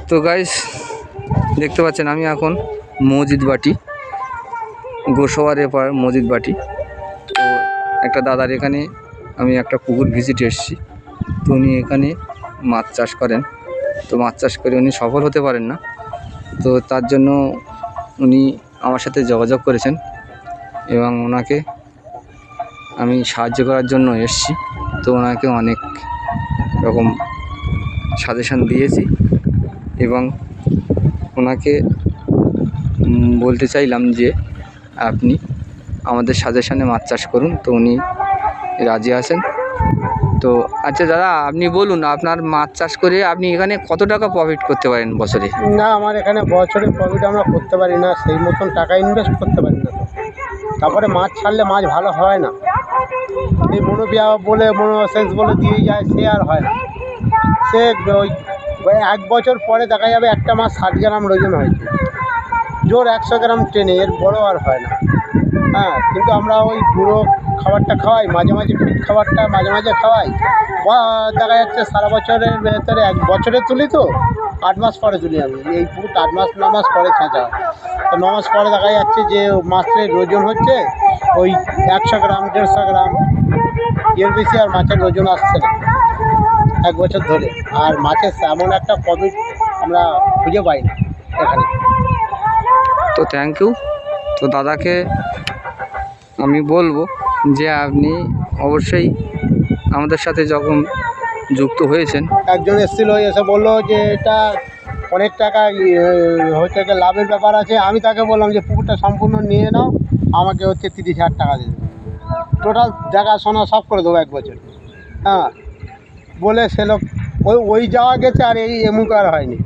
তো গাইস দেখতে পাচ্ছেন আমি এখন মসজিদ বাটি গোসাবার এপার মসজিদ বাটি। তো একটা দাদার এখানে আমি একটা পুকুর ভিজিট এসেছি। তো উনি এখানে মাছ চাষ করেন। তো মাছ চাষ করে উনি সফল হতে পারেন না, তো তার জন্য উনি আমার সাথে যোগাযোগ করেছেন এবং ওনাকে আমি সাহায্য করার জন্য এসেছি। তো ওনাকে অনেক রকম সাজেশান দিয়েছি এবং ওনাকে বলতে চাইলাম যে আপনি আমাদের সাজেশানে মাছ চাষ করুন। তো উনি রাজি আছেন। তো আচ্ছা দাদা, আপনি বলুন আপনার মাছ চাষ করে আপনি এখানে কত টাকা প্রফিট করতে পারেন বছরে? না, আমার এখানে বছরে প্রফিট আমরা করতে পারি না, সেই মতন টাকা ইনভেস্ট করতে পারি না। তারপরে মাছ ছাড়লে মাছ ভালো হয় না, এই মনোবিয়া বলে মনোসেন্স বলে দিয়ে যায়, সে আর হয় না। সে ওই 1 বছর পরে দেখা যাবে একটা মাছ 60 গ্রাম ওজন হয়েছে, জোর 100 গ্রাম টেনে, এর বড় আর হয় না। হ্যাঁ, কিন্তু আমরা ওই গুঁড়ো খাবারটা খাওয়াই, মাঝে মাঝে ফিট খাবারটা মাঝে মাঝে খাওয়াই। বা দেখা যাচ্ছে সারা বছরের ভেতরে 1 বছরে তুলি, তো 8 মাস পরে তুলি। আমি এই পুরো 8 মাস 9 মাস পরে ছেঁচা হয়। তো 9 মাস পরে দেখা যাচ্ছে যে মাছের ওজন হচ্ছে ওই 100 গ্রাম 150 গ্রাম, এর বেশি আর মাছের ওজন আসছে না 1 বছর ধরে। আর মাছের এমন একটা প্রফিট আমরা খুঁজে পাই না এখানে। তো থ্যাংক ইউ। তো দাদাকে আমি বলবো যে আপনি অবশ্যই আমাদের সাথে যখন যুক্ত হয়েছেন, একজন এসেছিল, এসে বললো যে এটা অনেক টাকা হচ্ছে যে লাভের ব্যাপার আছে। আমি তাকে বললাম যে পুকুরটা সম্পূর্ণ নিয়ে নাও, আমাকে হচ্ছে 30,000 টাকা দিয়ে দেবে, টোটাল দেখাশোনা সব করে দেবো 1 বছর। হ্যাঁ, বলে সে লোক ওই যাওয়া গেছে, আর এই এমুক আর হয়নি।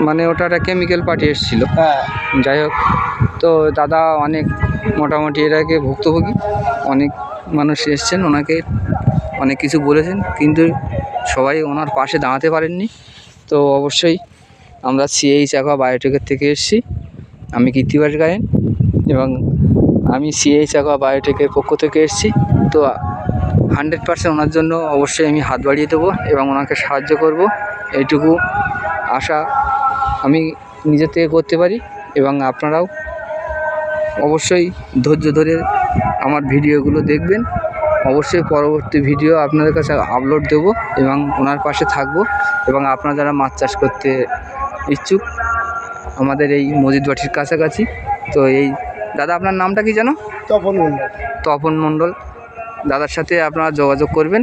মানে ওটা একটা কেমিক্যাল পার্টি এসেছিলো। হ্যাঁ, যাই হোক, তো দাদা অনেক মোটামুটি এর আগে ভুক্তভোগী অনেক মানুষ এসছেন, ওনাকে অনেক কিছু বলেছেন, কিন্তু সবাই ওনার পাশে দাঁড়াতে পারেননি। তো অবশ্যই আমরা সিএইচ অ্যাকোয়া বায়োটেকের থেকে এসেছি। আমি কৃত্তিবাস গায়েন এবং আমি সিএইচ অ্যাকোয়া বায়োটেকের পক্ষ থেকে এসেছি। তো 100% ওনার জন্য অবশ্যই আমি হাত বাড়িয়ে দেবো এবং ওনাকে সাহায্য করব, এইটুকু আশা আমি নিজের থেকে করতে পারি। এবং আপনারাও অবশ্যই ধৈর্য ধরে আমার ভিডিওগুলো দেখবেন। অবশ্যই পরবর্তী ভিডিও আপনাদের কাছে আপলোড দেব এবং ওনার পাশে থাকব। এবং আপনারা যারা মাছ চাষ করতে ইচ্ছুক আমাদের এই মসজিদ বাটির কাছাকাছি, তো এই দাদা আপনার নামটা কি জানো? তপন মণ্ডল। তপন মণ্ডল দাদার সাথে আপনারা যোগাযোগ করবেন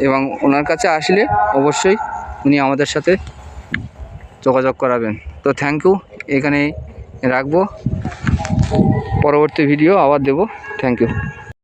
এবং ওনার কাছে আসলে অবশ্যই উনি আমাদের সাথে যোগাযোগ করাবেন। তো থ্যাংক ইউ, এখানে রাখবো, পরবর্তী ভিডিও আবার দেব। Thank you.